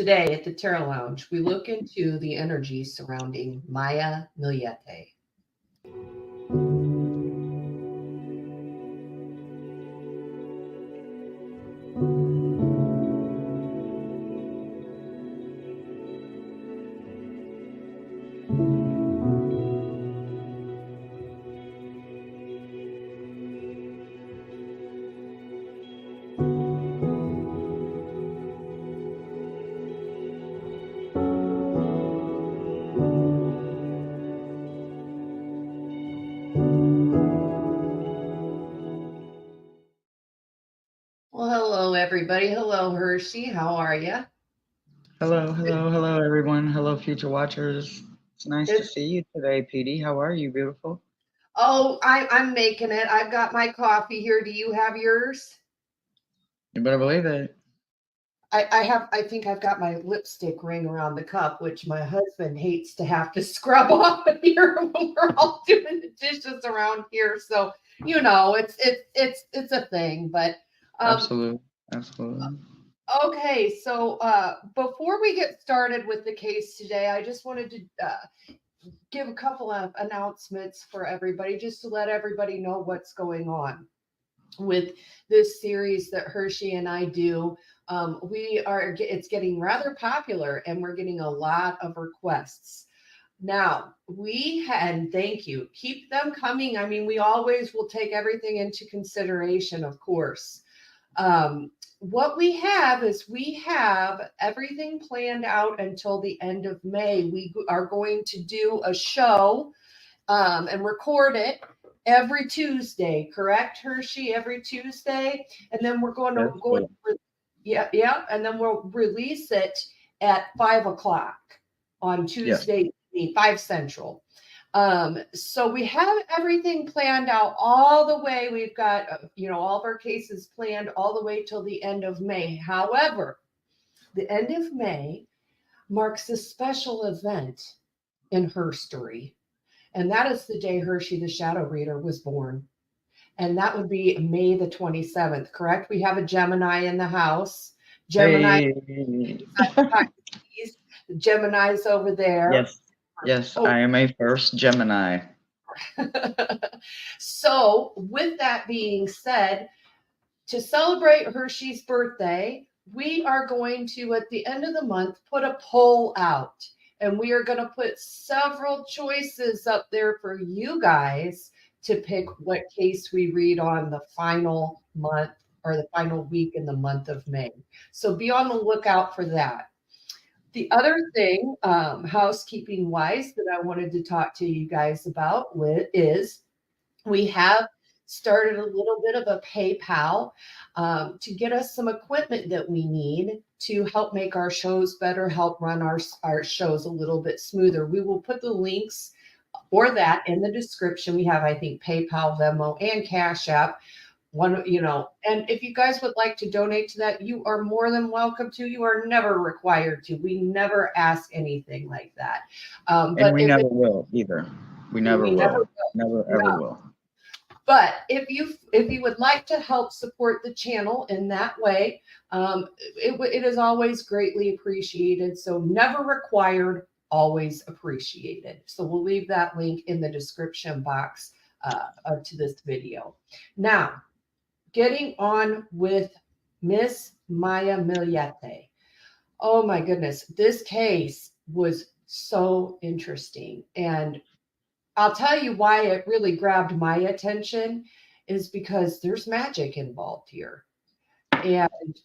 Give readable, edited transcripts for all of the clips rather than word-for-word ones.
Today at the Tarot Lounge, we look into the energy surrounding Maya Millete. Well, hello, everybody. Hello, Hershey. How are you? Hello, everyone. Hello, future watchers. It's nice to see you today, Petey. How are you, beautiful? Oh, I'm making it. I've got my coffee here. Do you have yours? You better believe it. I think I've got my lipstick ring around the cup, which my husband hates to have to scrub off here when we're all doing the dishes around here. So, it's a thing, but Absolutely. okay, so before we get started with the case today, I just wanted to give a couple of announcements for everybody, just to let everybody know what's going on with this series that Hershey and I do. It's getting rather popular, and we're getting a lot of requests. Now, and thank you, keep them coming. I mean, we always will take everything into consideration, of course. What we have everything planned out until the end of May. We are going to do a show and record it every Tuesday, correct, Hershey? Every Tuesday. And then we're going to and then we'll release it at 5:00 on Tuesday, 5 Central. So we have everything planned out all the way. We've got, all of our cases planned all the way till the end of May. However, the end of May marks a special event in history. And that is the day Hershey, the Shadow Reader, was born. And that would be May the 27th, correct? We have a Gemini in the house. Gemini. Gemini's over there. Yes, I am a first Gemini. So, with that being said, to celebrate Hershey's birthday, we are going to, at the end of the month, put a poll out. And we are going to put several choices up there for you guys to pick what case we read on the final month or the final week in the month of May. So be on the lookout for that. The other thing, housekeeping wise, that I wanted to talk to you guys about is we have started a little bit of a PayPal to get us some equipment that we need to help make our shows better, help run our shows a little bit smoother. We will put the links for that in the description. We have, I think, PayPal, Venmo, and Cash App. And if you guys would like to donate to that, you are more than welcome to. You are never required to. We never ask anything like that. But we never will either. We never will. Never ever will. But if you would like to help support the channel in that way, it is always greatly appreciated. So never required, always appreciated. So we'll leave that link in the description box to this video. Now, getting on with Miss Maya Millete. Oh my goodness, this case was so interesting. And I'll tell you why it really grabbed my attention is because there's magic involved here. And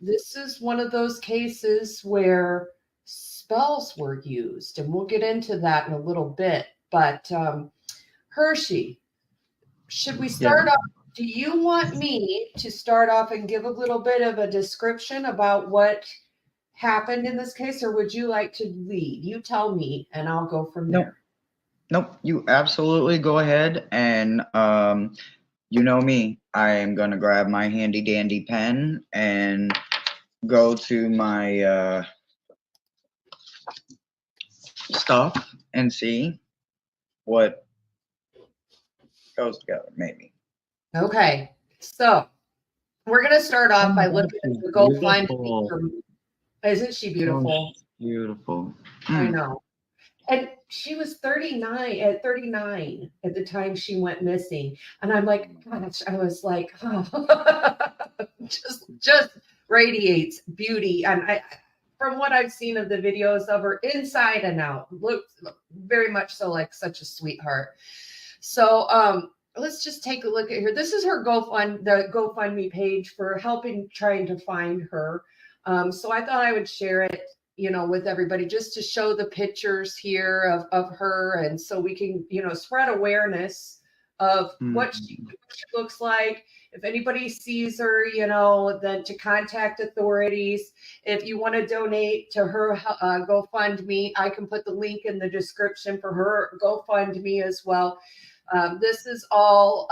this is one of those cases where spells were used. And we'll get into that in a little bit. But Hershey, should we start off? Do you want me to start off and give a little bit of a description about what happened in this case? Or would you like to lead? You tell me and I'll go from there. Nope, you absolutely go ahead. And you know me, I am going to grab my handy dandy pen and go to my stuff and see what goes together, maybe. Okay, so we're going to start off by looking at the Go Find Me for Isn't she Oh, beautiful? beautiful. I Mm. know. And she was 39 at the time she went missing. And I'm like, gosh, I was like, oh, just radiates beauty. And from what I've seen of the videos of her inside and out, looks very much so like such a sweetheart. So let's just take a look at here. This is her the GoFundMe page for helping trying to find her. So I thought I would share it, with everybody just to show the pictures here of her. And so we can, spread awareness of what Mm. she looks like. If anybody sees her, then to contact authorities. If you want to donate to her GoFundMe, I can put the link in the description for her GoFundMe as well. This is all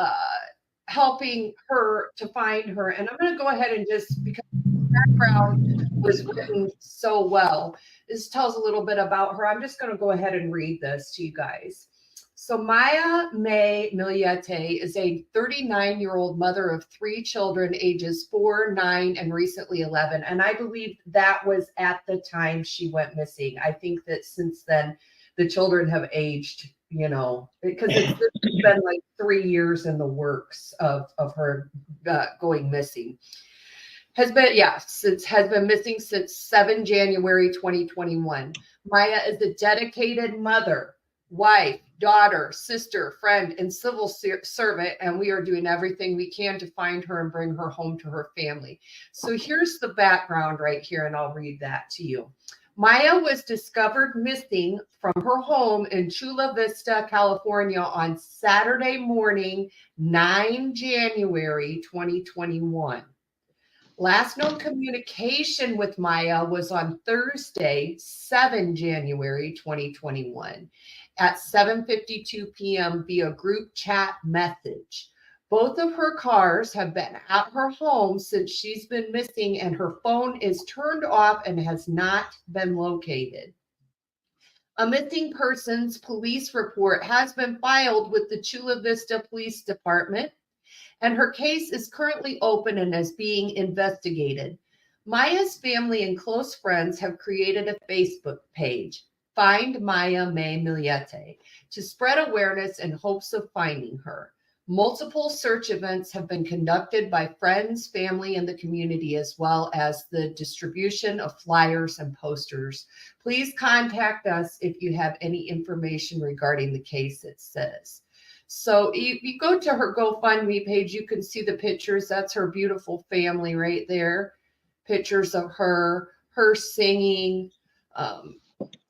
helping her to find her. And I'm going to go ahead and just, because background was written so well. This tells a little bit about her. I'm just going to go ahead and read this to you guys. So Maya May Millete is a 39-year-old mother of 3 children, ages 4, 9, and recently 11. And I believe that was at the time she went missing. I think that since then, the children have aged, because it's been like 3 years in the works of her going missing. Has been missing since 7 January 2021. Maya is a dedicated mother, wife, daughter, sister, friend, and civil servant, and we are doing everything we can to find her and bring her home to her family. So here's the background right here, and I'll read that to you. Maya was discovered missing from her home in Chula Vista, California on Saturday morning, 9 January 2021. Last known communication with Maya was on Thursday, 7 January 2021 at 7:52 p.m. via group chat message. Both of her cars have been at her home since she's been missing, and her phone is turned off and has not been located. A missing persons police report has been filed with the Chula Vista Police Department, and her case is currently open and is being investigated. Maya's family and close friends have created a Facebook page, Find Maya May Millete, to spread awareness in hopes of finding her. Multiple search events have been conducted by friends, family, and the community, as well as the distribution of flyers and posters. Please contact us if you have any information regarding the case, it says. So you go to her GoFundMe page, you can see the pictures. That's her beautiful family right there. Pictures of her singing.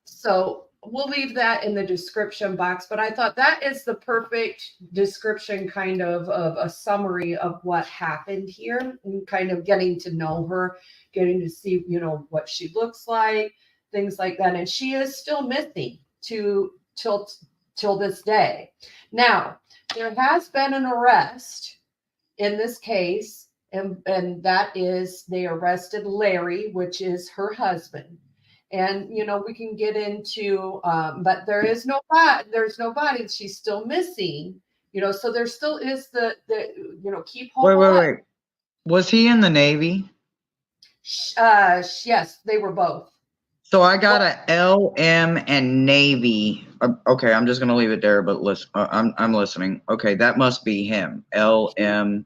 So we'll leave that in the description box. But I thought that is the perfect description, kind of a summary of what happened here, and kind of getting to know her, getting to see, what she looks like, things like that. And she is still missing till this day. Now, there has been an arrest in this case, and that is they arrested Larry, which is her husband. And we can get into, but there's no body. She's still missing. So there still is the keep hope Wait, wait, alive. wait. Was he in the Navy? Yes, they were both. So I got a LM and Navy. Okay, I'm just gonna leave it there. But listen, I'm listening. Okay, that must be him. LM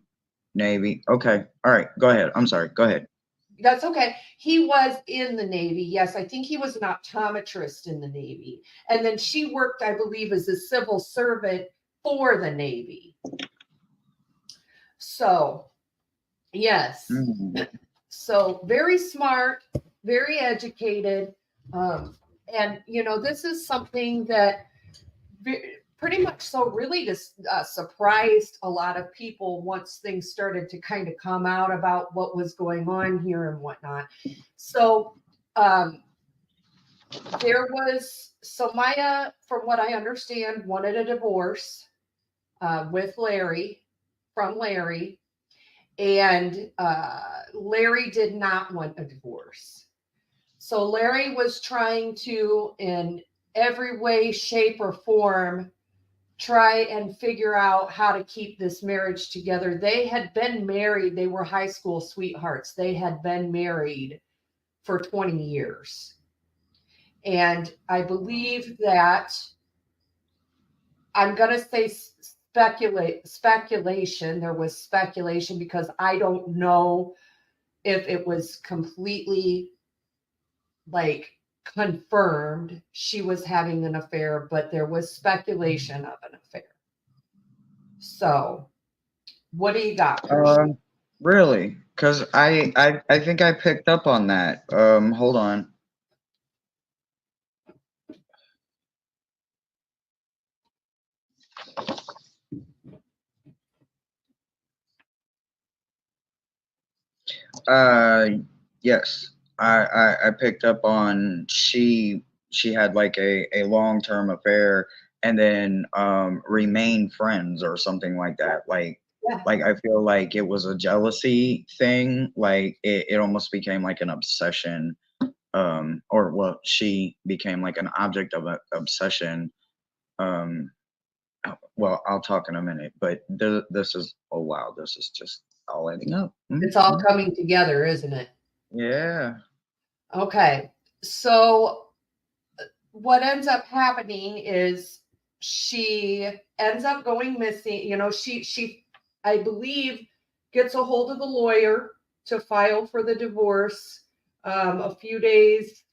Navy. Okay, all right. Go ahead. I'm sorry. Go ahead. That's okay. He was in the Navy. Yes, I think he was an optometrist in the Navy. And then she worked, I believe, as a civil servant for the Navy. So, yes. Mm. So, very smart, very educated. And, this is something that pretty much so really just surprised a lot of people once things started to kind of come out about what was going on here and whatnot. So Maya, from what I understand, wanted a divorce with Larry, and Larry did not want a divorce. So Larry was trying to, in every way, shape, or form, try and figure out how to keep this marriage together. They had been married. They were high school sweethearts. They had been married for 20 years. And I believe that I'm going to say speculation. There was speculation because I don't know if it was completely like confirmed she was having an affair, but there was speculation of an affair. So, what do you got? Really? Because I think I picked up on that. Hold on. Yes, I picked up on she had like a long-term affair and then remained friends or something like that. Yeah. Like I feel like it was a jealousy thing. Like it almost became like an obsession. Or well, she became like an object of an obsession. Well, I'll talk in a minute, but this is, oh wow, this is just all adding up. It's all coming together, isn't it? Yeah. Okay. So what ends up happening is she ends up going missing. You know, she I believe gets a hold of the lawyer to file for the divorce. A few days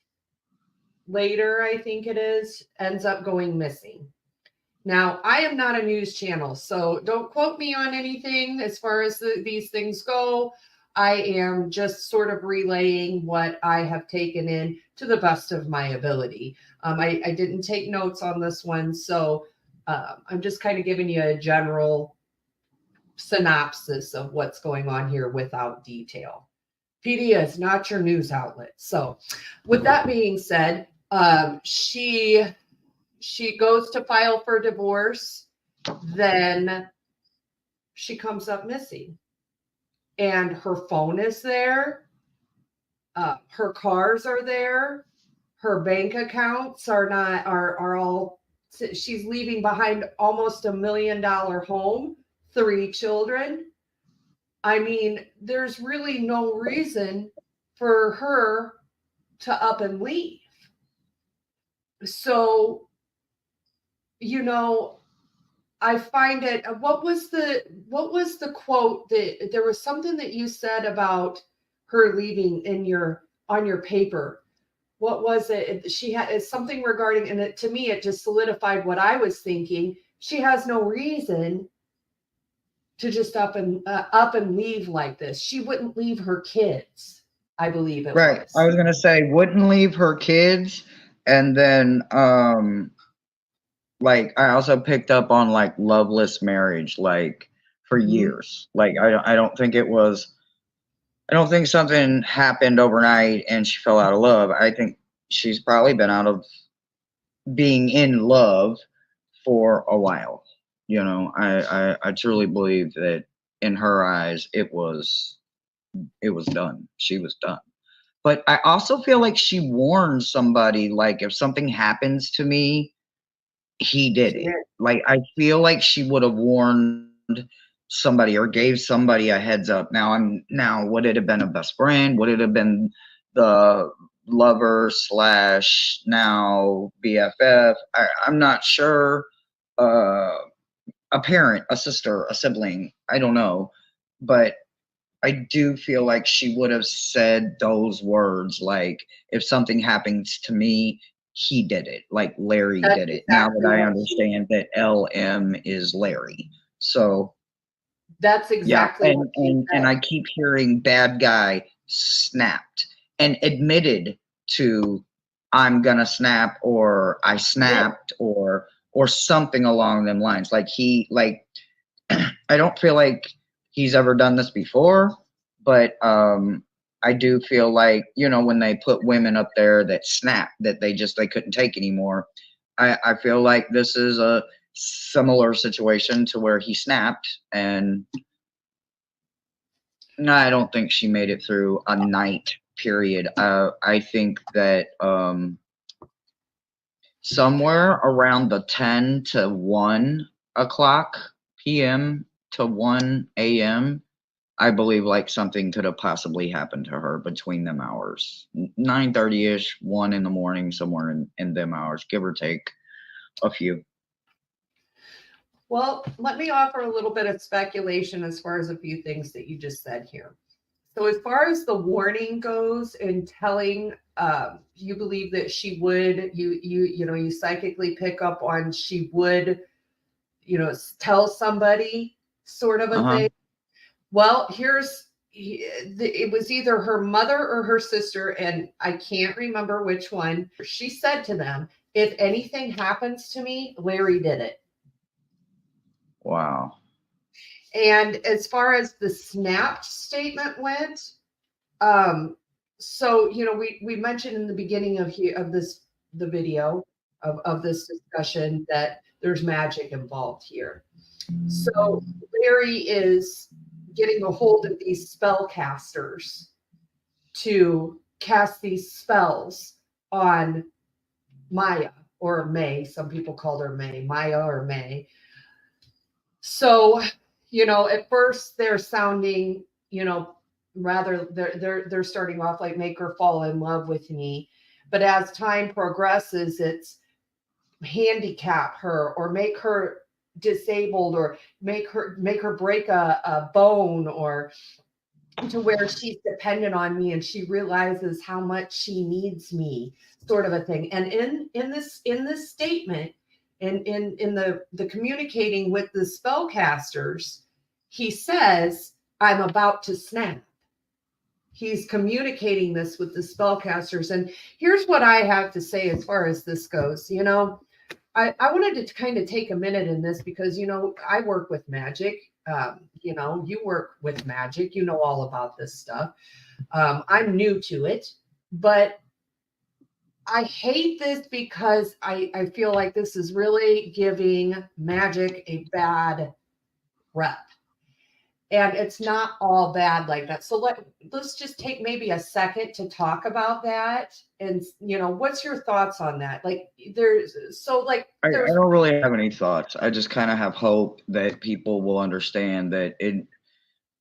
later, I think it is, ends up going missing. Now, I am not a news channel, so don't quote me on anything as far as these things go. I am just sort of relaying what I have taken in to the best of my ability. I didn't take notes on this one, so I'm just kind of giving you a general synopsis of what's going on here without detail. PDA is not your news outlet. So, with that being said, she goes to file for divorce, then she comes up missing. And her phone is there, her cars are there, her bank accounts are all, she's leaving behind almost $1 million home, 3 children. I mean, there's really no reason for her to up and leave. So, you know, I find it. What was the quote that there was something that you said about her leaving on your paper? What was it? She had something regarding, and to me, it just solidified what I was thinking. She has no reason to just up and leave like this. She wouldn't leave her kids. I believe it Right. was. I was gonna say wouldn't leave her kids, and then like I also picked up on like loveless marriage, like for years. Like I don't think it was. I don't think something happened overnight and she fell out of love. I think she's probably been out of being in love for a while. You know, I truly believe that in her eyes it was done. She was done. But I also feel like she warned somebody, like if something happens to me, he did it. Like I feel like she would have warned somebody or gave somebody a heads up. Now would it have been a best friend? Would it have been the lover slash now BFF? I'm not sure. A parent, a sister, a sibling. I don't know, but I do feel like she would have said those words, like, if something happens to me, he did it, like Larry That's did it. Now exactly that I what understand that LM is Larry. So, that's yeah. exactly what she And said. I keep hearing bad guy snapped and admitted to I'm gonna snap or I snapped or something along them lines. Like I don't feel like he's ever done this before, but I do feel like, you know, when they put women up there that snap, that they couldn't take anymore. I feel like this is a similar situation to where he snapped, and no, I don't think she made it through a night period. I think that somewhere around the 10 to 1 o'clock p.m. to 1 a.m. I believe like something could have possibly happened to her between them hours. 9:30-ish, 1 in the morning, somewhere in them hours, give or take a few. Well, let me offer a little bit of speculation as far as a few things that you just said here. So as far as the warning goes and telling, you believe that she would, you psychically pick up on she would, tell somebody sort of a Uh-huh. thing. Well, it was either her mother or her sister, and I can't remember which one. She said to them, if anything happens to me, Larry did it. Wow. And as far as the snapped statement went, so we mentioned in the beginning of the video of this discussion that there's magic involved here. So Larry is getting a hold of these spellcasters to cast these spells on Maya or May. Some people called her Maya or May. So, at first they're sounding, rather they're starting off like make her fall in love with me. But as time progresses, it's handicap her or make her disabled or make her break a bone or to where she's dependent on me and she realizes how much she needs me, sort of a thing. And in this statement, in the communicating with the spellcasters, he says, I'm about to snap. He's communicating this with the spellcasters. And here's what I have to say as far as this goes. I wanted to kind of take a minute in this because, I work with magic. You work with magic. You know all about this stuff. I'm new to it, but I hate this because I feel like this is really giving magic a bad rep. And it's not all bad like that. So let's just take maybe a second to talk about that. And what's your thoughts on that? I don't really have any thoughts. I just kind of have hope that people will understand that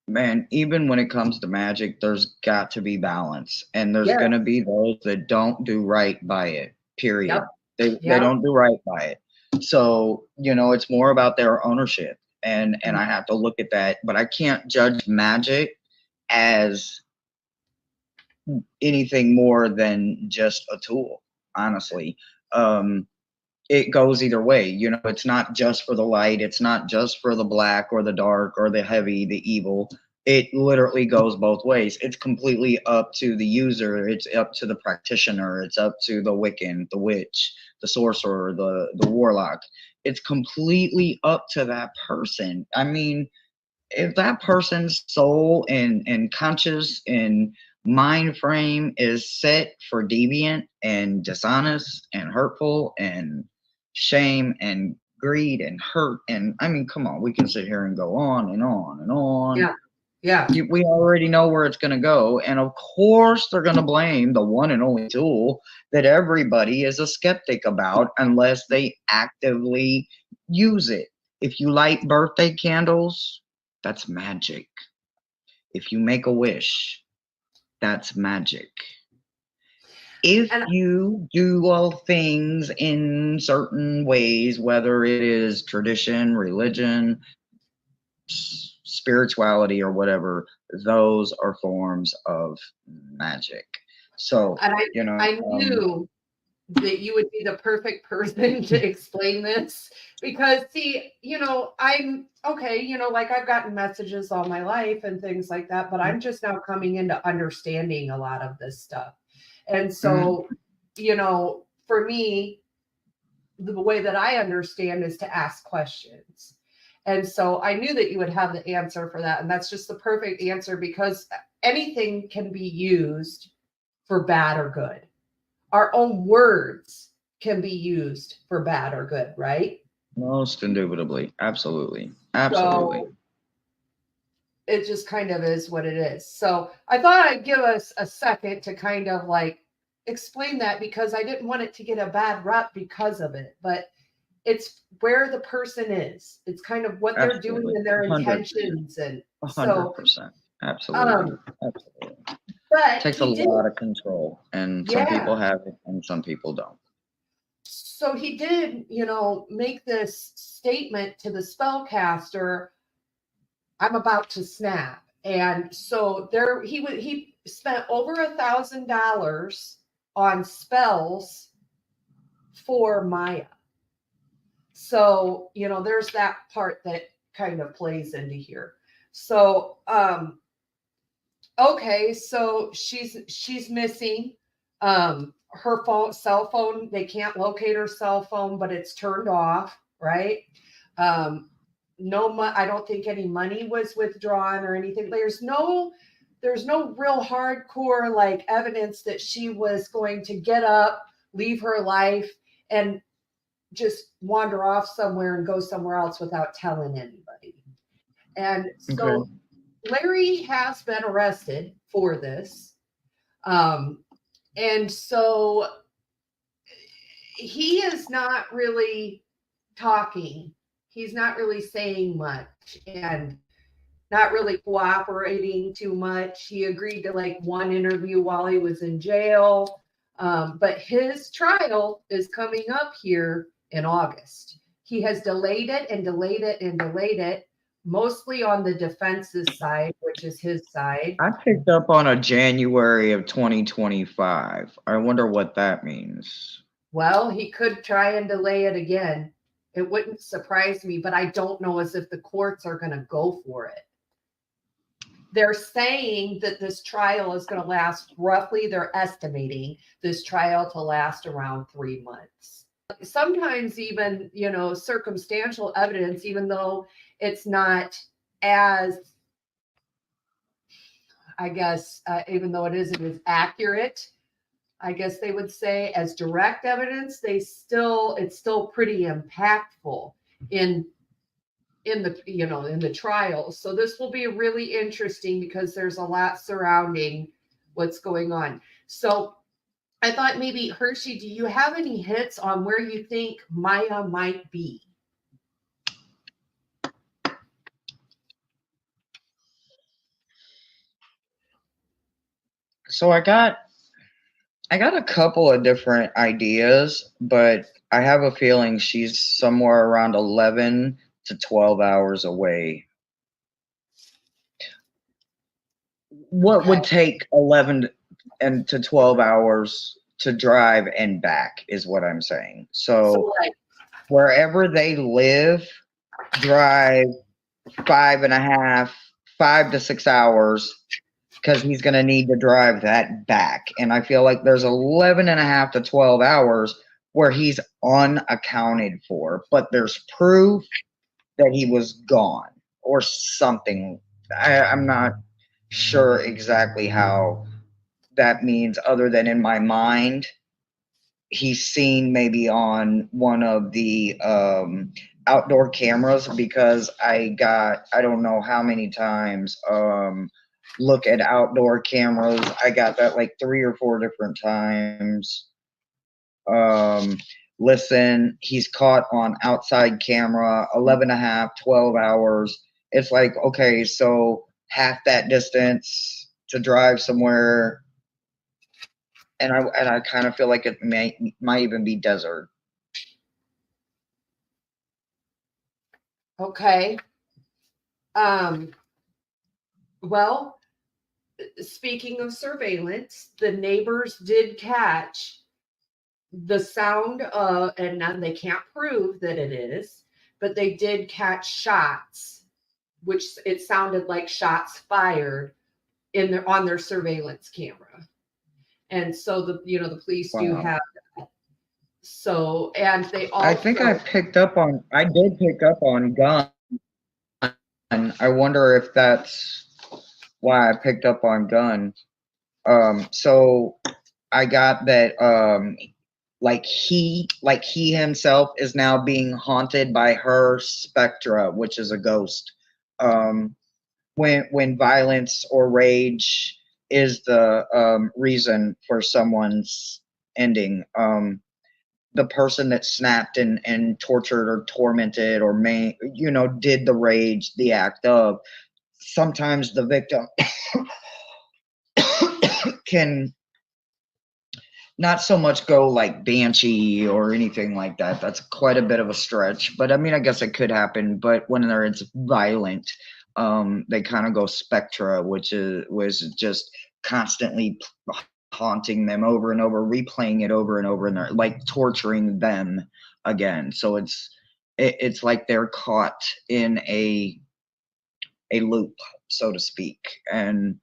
man, even when it comes to magic, there's got to be balance. And there's yeah, going to be those that don't do right by it, period. yep, They yep. don't do right by it. So, it's more about their ownership. And I have to look at that, but I can't judge magic as anything more than just a tool, honestly. It goes either way. It's not just for the light, it's not just for the black or the dark or the heavy, the evil. It literally goes both ways. It's completely up to the user, it's up to the practitioner, it's up to the Wiccan, the witch, the sorcerer, the warlock. It's completely up to that person. I mean, if that person's soul and conscious and mind frame is set for deviant and dishonest and hurtful and shame and greed and hurt, and I mean, come on, we can sit here and go on and on and on. Yeah. We already know where it's going to go, and of course they're going to blame the one and only tool that everybody is a skeptic about unless they actively use it. If you light birthday candles, that's magic. If you make a wish, that's magic. If you do all things in certain ways, whether it is tradition, religion, spirituality, or whatever, those are forms of magic. So, and I knew that you would be the perfect person to explain this because see, I'm okay, like I've gotten messages all my life and things like that, but I'm just now coming into understanding a lot of this stuff. And so, for me, the way that I understand is to ask questions. And so I knew that you would have the answer for that. And that's just the perfect answer because anything can be used for bad or good. Our own words can be used for bad or good, right? Most indubitably. Absolutely. So it just kind of is what it is. So I thought I'd give us a second to kind of like explain that because I didn't want it to get a bad rep because of it, but it's where the person is. It's kind of what they're doing and their 100%. intentions. And 100%. Absolutely. Absolutely. But Takes a he did, lot of control, and some people yeah. have it and some people don't. So he did, make this statement to the spellcaster, I'm about to snap. And so he spent over $1,000 on spells for Maya. So, there's that part that kind of plays into here. So, okay, so she's missing. Her cell phone, they can't locate her cell phone, but it's turned off, right? Um, I don't think any money was withdrawn or anything. There's no real hardcore like evidence that she was going to get up, leave her life, and just wander off somewhere and go somewhere else without telling anybody. And Okay. so Larry has been arrested for this. And so he is not really talking. He's not really saying much and not really cooperating too much. He agreed to like one interview while he was in jail. But his trial is coming up here in August. He has delayed it and delayed it and delayed it, mostly on the defense's side, which is his side. I picked up on a January of 2025. I wonder what that means. Well, he could try and delay it again. It wouldn't surprise me, but I don't know as if the courts are going to go for it. They're saying that this trial is going to last roughly, they're estimating this trial to last around 3 months. Sometimes even, circumstantial evidence, even though it's not as, I guess, even though it isn't as accurate, I guess they would say, as direct evidence, it's still pretty impactful in the trials. So this will be really interesting because there's a lot surrounding what's going on. So I thought maybe, Hershey, do you have any hits on where you think Maya might be? So I got a couple of different ideas, but I have a feeling she's somewhere around 11 to 12 hours away. What would take 11 and to 12 hours to drive and back is what I'm saying. So like, wherever they live, drive 5 to 6 hours, because he's going to need to drive that back. And I feel like there's 11 and a half to 12 hours where he's unaccounted for, but there's proof that he was gone or something. I'm not sure exactly how that means, other than in my mind, he's seen maybe on one of the outdoor cameras, because I don't know how many times look at outdoor cameras. I got that like 3 or 4 different times. Listen, he's caught on outside camera, 11 and a half, 12 hours. It's like, okay, so half that distance to drive somewhere, and I kind of feel like it might even be desert. Okay. Well, speaking of surveillance, the neighbors did catch the sound of, and now they can't prove that it is, but they did catch shots, which it sounded like shots fired on their surveillance camera. And so the police do Wow. have that. So, and they also, I think I did pick up on gun. I wonder if that's why I picked up on gun. So I got that like he himself is now being haunted by her spectra, which is a ghost. When violence or rage is the reason for someone's ending, the person that snapped and tortured or tormented or did the rage, the act of, sometimes the victim can not so much go like banshee or anything like that. That's quite a bit of a stretch, but I mean, I guess it could happen. But when it's violent, they kind of go spectra, which was just constantly haunting them over and over, replaying it over and over, and like torturing them again. So it's like they're caught in a loop, so to speak. And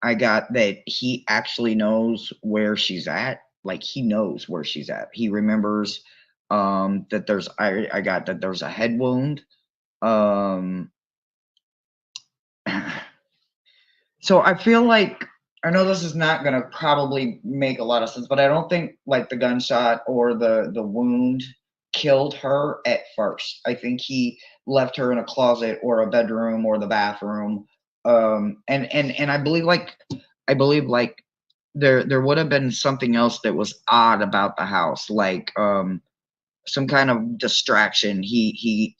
I got that he actually knows where she's at. Like he knows where she's at. He remembers that there's I got that there's a head wound. So I feel like, I know this is not gonna probably make a lot of sense, but I don't think like the gunshot or the wound killed her at first. I think he left her in a closet or a bedroom or the bathroom. And I believe like there would have been something else that was odd about the house, like some kind of distraction. He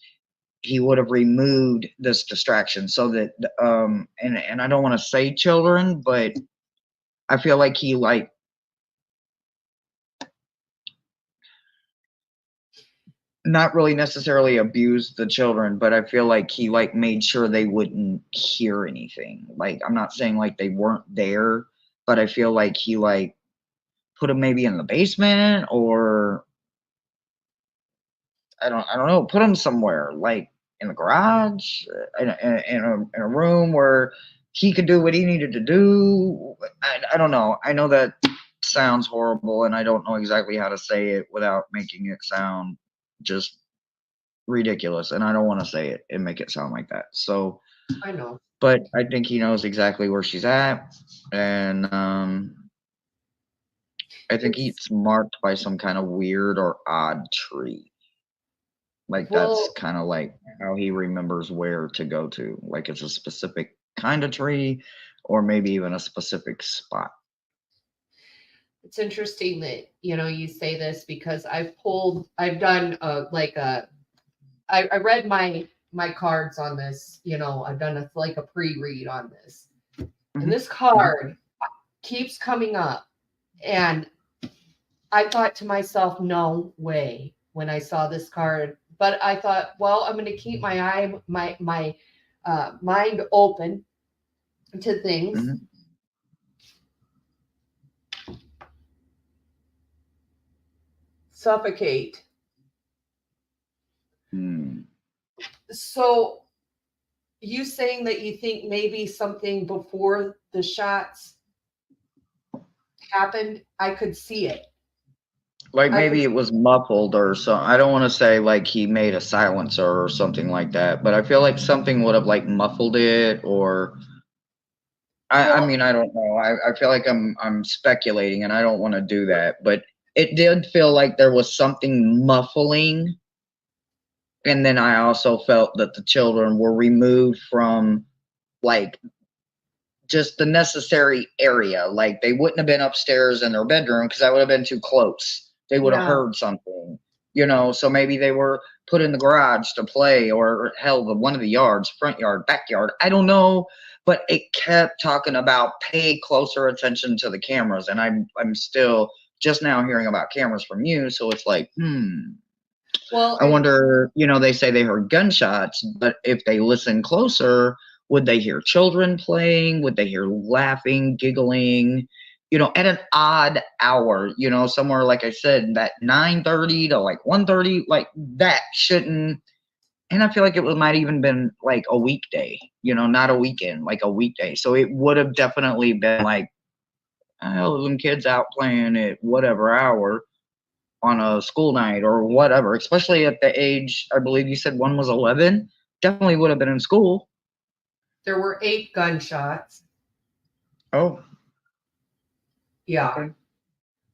would have removed this distraction so that and I don't want to say children, but I feel like he like not really necessarily abused the children, but I feel like he like made sure they wouldn't hear anything. Like I'm not saying like they weren't there, but I feel like he like put them maybe in the basement, or I don't know, put them somewhere like in the garage, in a room where he could do what he needed to do. I don't know. I know that sounds horrible, and I don't know exactly how to say it without making it sound just ridiculous. And I don't want to say it and make it sound like that. So, I know. but I think he knows exactly where she's at, and I think it's marked by some kind of weird or odd tree. Like that's Well, kind of like how he remembers where to go to. Like it's a specific kind of tree, or maybe even a specific spot. it's interesting that you say this because I've done I read my cards on this. I've done like a pre-read on this, and Hmm. this card keeps coming up, and I thought to myself, no way, when I saw this card. But I thought, well, I'm going to keep my mind open to things. Hmm. Suffocate. Hmm. So you saying that you think maybe something before the shots happened? I could see it. Like I could. maybe it was muffled or so. I don't want to say like he made a silencer or something like that, but I feel like something would have like muffled it, or I Well, mean, I don't know. I feel like I'm speculating, and I don't want to do that, but it did feel like there was something muffling. And then I also felt that the children were removed from like just the necessary area. Like they wouldn't have been upstairs in their bedroom because that would have been too close. They would have yeah. heard something, So maybe they were put in the garage to play, or hell, one of the yards, front yard, backyard. I don't know, but it kept talking about pay closer attention to the cameras, and I'm still just now hearing about cameras from you, so it's like, Well, I wonder, they say they heard gunshots, but if they listen closer, would they hear children playing? Would they hear laughing, giggling? At an odd hour, somewhere like I said, that 9:30 to like 1:30, like that shouldn't. And I feel like might even been like a weekday, not a weekend, like a weekday. So it would have definitely been like, oh, them kids out playing at whatever hour on a school night or whatever, especially at the age, I believe you said one was 11, definitely would have been in school. there were 8 gunshots. Oh, Yeah. okay.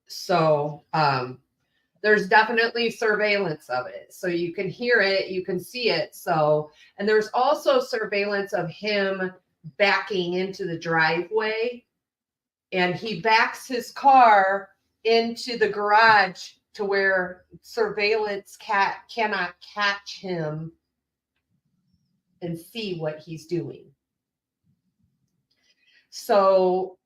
So, there's definitely surveillance of it. So you can hear it, you can see it. So, and there's also surveillance of him backing into the driveway, and he backs his car into the garage to where surveillance cannot catch him and see what he's doing. So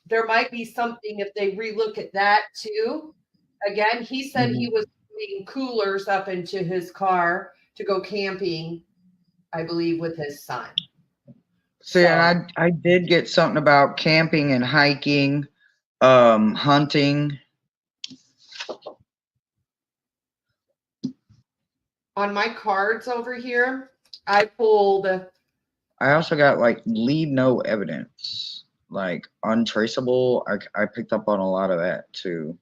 there might be something if they relook at that too. Again, he said he was putting coolers up into his car to go camping, I believe, with his son. See, So, and I did get something about camping and hiking, hunting. on my cards over here, I pulled. I also got like leave no evidence, like untraceable. I picked up on a lot of that too.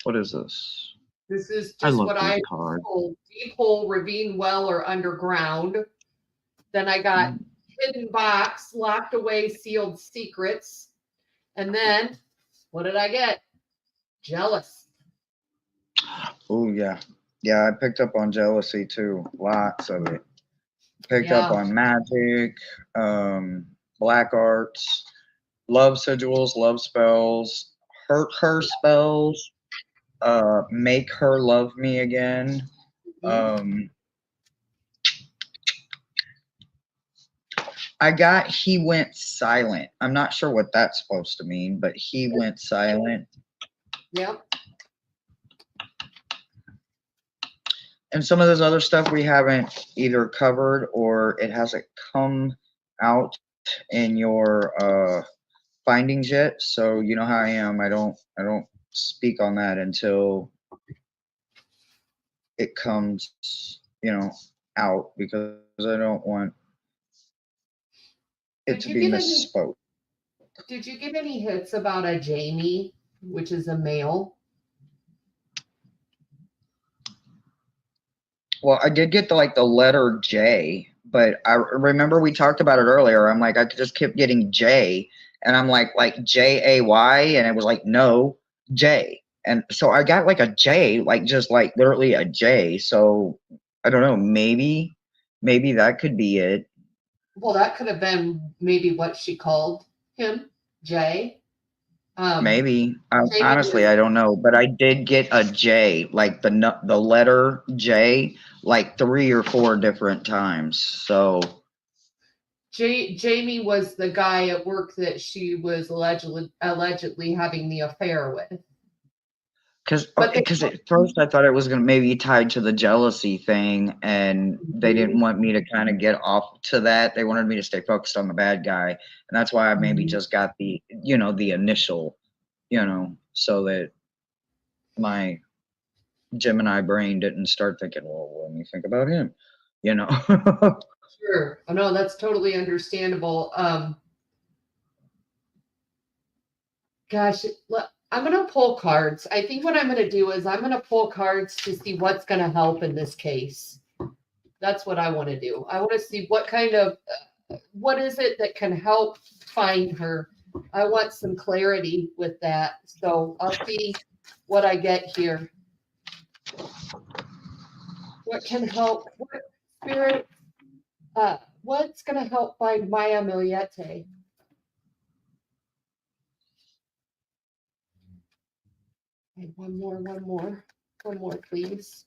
What is this? This is I just love what these I cards. pulled: deep hole, ravine, well, or underground. Then I got hidden box, locked away, sealed secrets. And then what did I get? Jealous. Oh yeah, yeah. I picked up on jealousy too. Lots of it. Picked up Yeah. on magic, black arts, love sigils, love spells, hurt her spells, make her love me again. Mhm. I got he went silent. I'm not sure what that's supposed to mean, but he went silent. Yep. And some of this other stuff we haven't either covered or it hasn't come out in your findings yet. So you know how I am. I don't speak on that until it comes, out because I don't want it Did to you be get any misspoke. did you get any hits about a Jamie, which is a male? Well, I did get the letter J, but I remember we talked about it earlier. I'm like, I just kept getting J, and I'm like Jay, and it was like no J, and so I got like a J, like just like literally a J. So I don't know, maybe that could be it. Well, that could have been maybe what she called him, Jay. Maybe Jamie honestly, was I don't know, but I did get a J, like the letter J, like 3 or 4 different times. So. Jamie was the guy at work that she was allegedly having the affair with. But Because at first I thought it was gonna maybe tied to the jealousy thing, and they didn't want me to kind of get off to that. They wanted me to stay focused on the bad guy, and that's why I maybe just got the initial, so that my Gemini brain didn't start thinking, well, let me think about him, you know. sure, I know that's totally understandable. Gosh, I'm going to pull cards. I think what I'm going to do is I'm going to pull cards to see what's going to help in this case. That's what I want to do. I want to see what kind of, what is it that can help find her. I want some clarity with that. So I'll see what I get here. What can help? What spirit? What's going to help find Maya Millete? Okay, one more, please.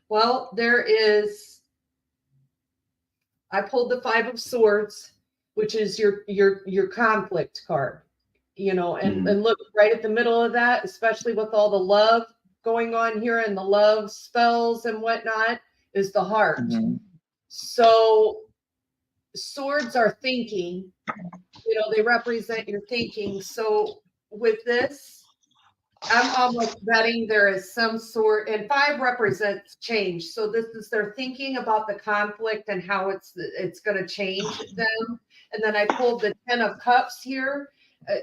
Well, I pulled the 5 of Swords, which is your conflict card, and look right at the middle of that, especially with all the love going on here and the love spells and whatnot, is the heart. So swords are thinking, they represent your thinking. So with this, I'm almost betting there is some sort, and 5 represents change. So this is they're thinking about the conflict and how it's going to change them. And then I pulled the 10 of Cups here.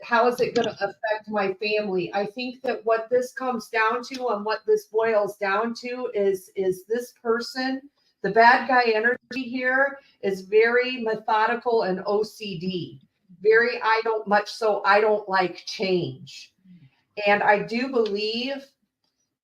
How is it going to affect my family? I think that what this comes down to and what this boils down to is this person, the bad guy energy here is very methodical and OCD. Very, I don't like change. And I do believe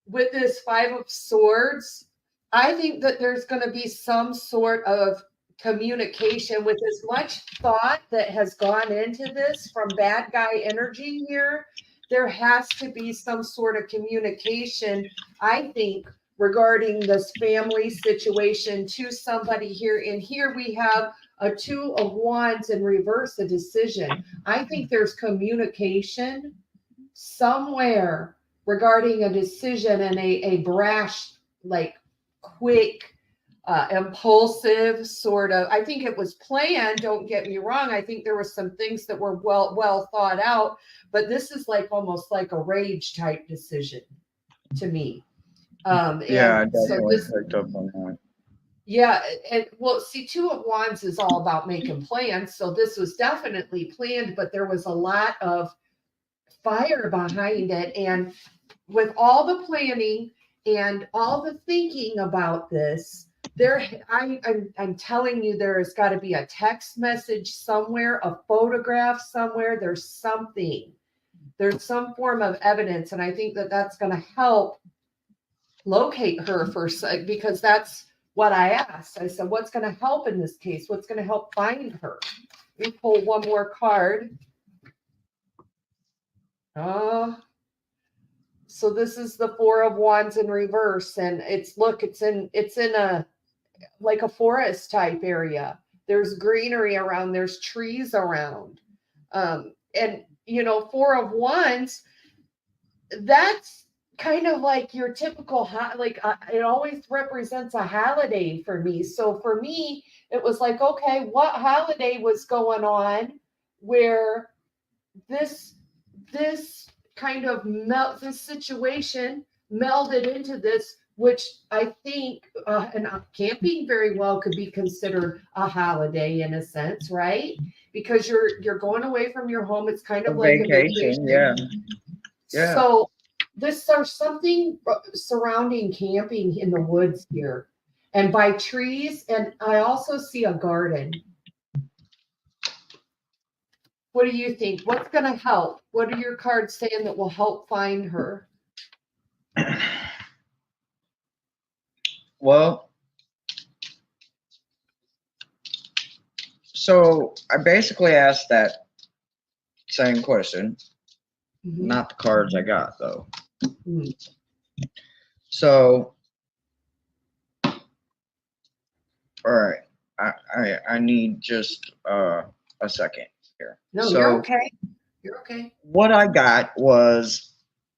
with this 5 of Swords, I think that there's going to be some sort of communication. With as much thought that has gone into this from bad guy energy here, there has to be some sort of communication, I think, regarding this family situation to somebody here. And here we have a 2 of Wands in reverse, a decision. I think there's communication somewhere regarding a decision, and a brash, like quick, impulsive sort of. I think it was planned. Don't get me wrong. I think there were some things that were well thought out, but this is like almost like a rage type decision to me. Yeah, I And so definitely this, picked up on that. yeah, and well, see, 2 of Wands is all about making plans. So this was definitely planned, but there was a lot of fire behind it. And with all the planning and all the thinking about this, I'm telling you, there has got to be a text message somewhere, a photograph somewhere. There's something. There's some form of evidence, and I think that that's going to help locate her because that's what I asked. I said, "What's going to help in this case? What's going to help find her?" Let me pull one more card. So this is the 4 of Wands in reverse, and it's in a like a forest type area. There's greenery around, there's trees around. And 4 of Wands, that's kind of like your typical it always represents a holiday for me. So for me, it was like, okay, what holiday was going on where this kind of this situation melded into this, which I think, and camping very well could be considered a holiday in a sense, right? Because you're going away from your home. It's kind of A like vacation, a yeah. vacation. Yeah. So there's something surrounding camping in the woods here, and by trees, and I also see a garden. What do you think? What's going to help? What are your cards saying that will help find her? Well, so I basically asked that same question, not the cards I got though. Mm-hmm. So, all right, I need just a second here. No, so, you're okay. You're okay. What I got was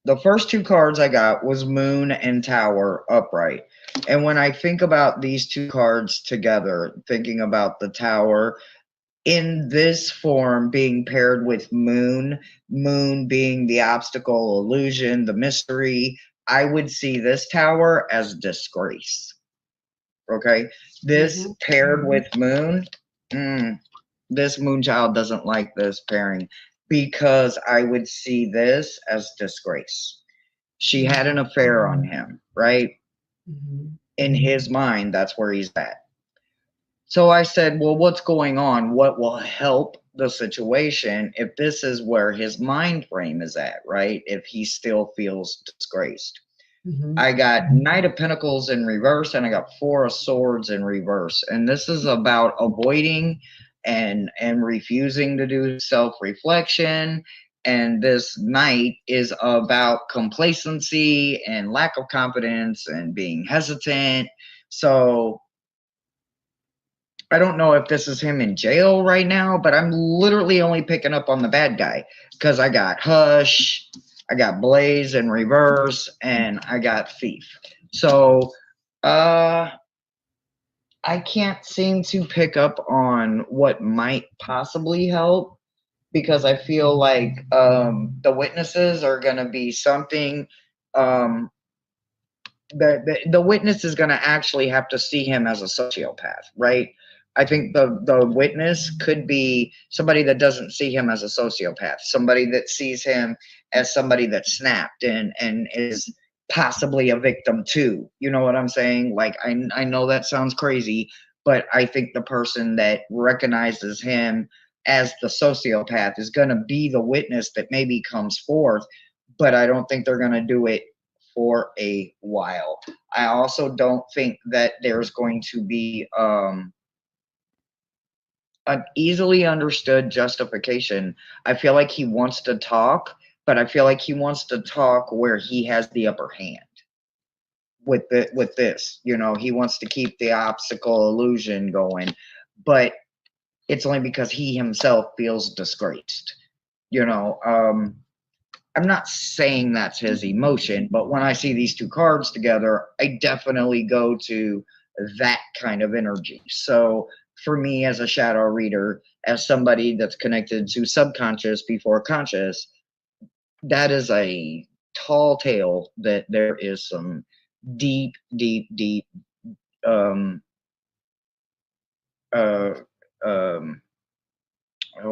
the first 2 cards I got was Moon and Tower upright. And when I think about these 2 cards together, thinking about the Tower in this form being paired with Moon being the obstacle, illusion, the mystery, I would see this Tower as disgrace. Okay? This paired with Moon, this Moon child doesn't like this pairing because I would see this as disgrace. She had an affair on him, right? In his mind, that's where he's at. So I said, well, what's going on? What will help the situation if this is where his mind frame is at, right? If he still feels disgraced. I got Knight of Pentacles in reverse, and I got 4 of Swords in reverse. And this is about avoiding and refusing to do self-reflection. And this Knight is about complacency and lack of confidence and being hesitant. So I don't know if this is him in jail right now, but I'm literally only picking up on the bad guy because I got Hush, I got Blaze in reverse, and I got Thief. So I can't seem to pick up on what might possibly help because I feel like the witnesses are going to be something. The witness is going to actually have to see him as a sociopath, right? I think the witness could be somebody that doesn't see him as a sociopath, somebody that sees him as somebody that snapped and is possibly a victim too. You know what I'm saying? Like, I know that sounds crazy, but I think the person that recognizes him as the sociopath is going to be the witness that maybe comes forth, but I don't think they're going to do it for a while. I also don't think that there's going to be an easily understood justification. I feel like he wants to talk, but I feel like he wants to talk where he has the upper hand with this. You know, he wants to keep the obstacle illusion going, but it's only because he himself feels disgraced. You know, I'm not saying that's his emotion, but when I see these two cards together, I definitely go to that kind of energy. So for me as a shadow reader, as somebody that's connected to subconscious before conscious, that is a tall tale that there is some deep, deep, deep um uh oh,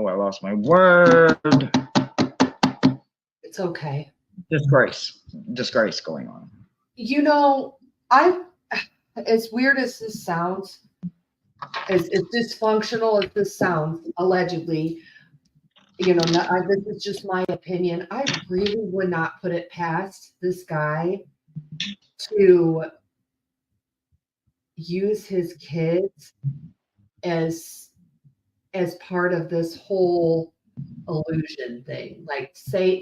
I lost my word. It's okay. Disgrace going on. You know, I, as weird as this sounds, as dysfunctional as this sounds, allegedly, you know, this is just my opinion. I really would not put it past this guy to use his kids as part of this whole illusion thing, like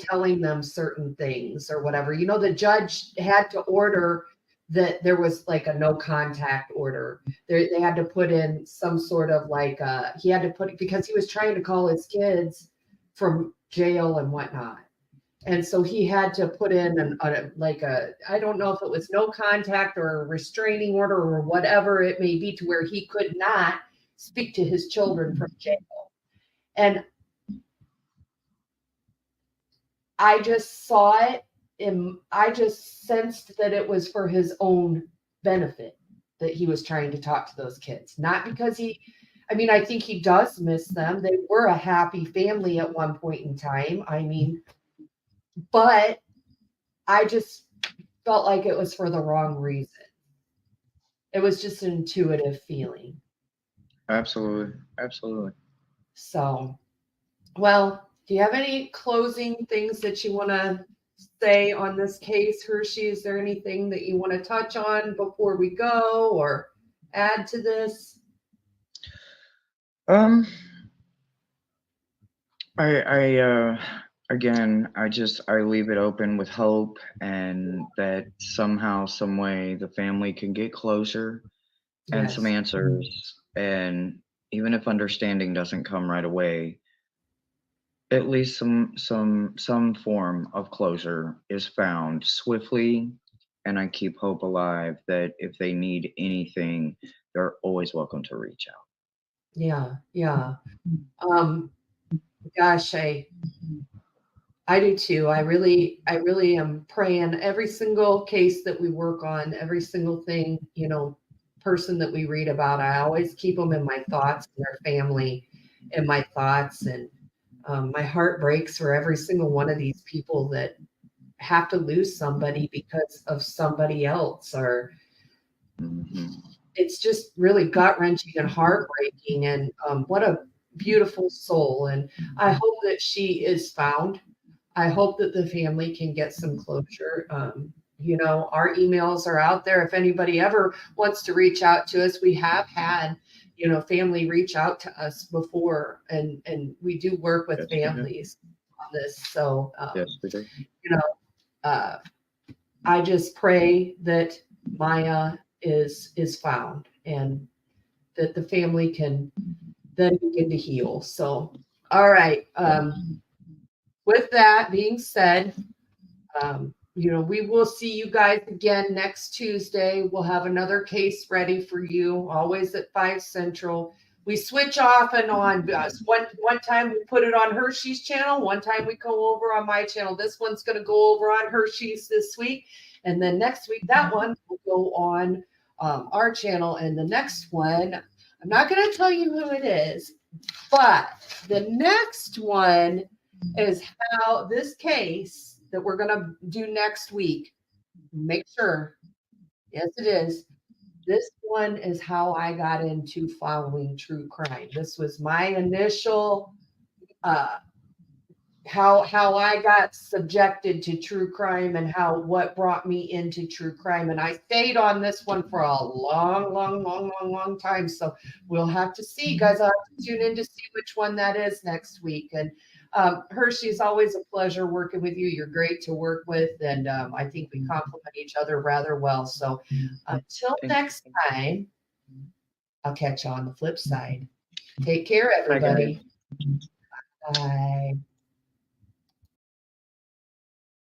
telling them certain things or whatever. You know, the judge had to order that there was like a no contact order. They had to put in some sort of like he had to put, because he was trying to call his kids from jail and whatnot. And so he had to put in I don't know if it was no contact or a restraining order or whatever it may be, to where he could not speak to his children from jail. And I just saw it, and I just sensed that it was for his own benefit that he was trying to talk to those kids. Not because I mean, I think he does miss them. They were a happy family at one point in time. I mean, but I just felt like it was for the wrong reason. It was just an intuitive feeling. Absolutely. Absolutely. So, well, do you have any closing things that you want to say on this case, Hershey? Is there anything that you want to touch on before we go or add to this? Again, I leave it open with hope, and that somehow, some way, the family can get closer and some Yes. answers. And even if understanding doesn't come right away, at least some form of closure is found swiftly. And I keep hope alive that if they need anything, they're always welcome to reach out. Yeah. Yeah. Um, gosh, I do too. I really am praying every single case that we work on, every single thing, you know, person that we read about. I always keep them in my thoughts and their family in my thoughts. And my heart breaks for every single one of these people that have to lose somebody because of somebody else. Or Mm-hmm. it's just really gut wrenching and heartbreaking. And what a beautiful soul. And I hope that she is found. I hope that the family can get some closure. You know, our emails are out there. If anybody ever wants to reach out to us, we have had, you know, family reach out to us before, and we do work with families on this. So, Yes, we do. you know, uh, I just pray that Maya is found, and that the family can then begin to heal. So, all right. With that being said, you know, we will see you guys again next Tuesday. We'll have another case ready for you, always at 5 Central. We switch off and on. One time we put it on Hershey's channel. One time we go over on my channel. This one's going to go over on Hershey's this week. And then next week, that one will go on our channel. And the next one, I'm not going to tell you who it is, but the next one is how this case that we're going to do next week, make sure, yes, it is. This one is how I got into following true crime. This was my initial how I got subjected to true crime and what brought me into true crime. And I stayed on this one for a long time. So we'll have to see, you guys. I'll have to tune in to see which one that is next week. And Hershey, it's always a pleasure working with you. You're great to work with, and I think we complement each other rather well. So until next time, I'll catch you on the flip side. Take care, everybody. Bye.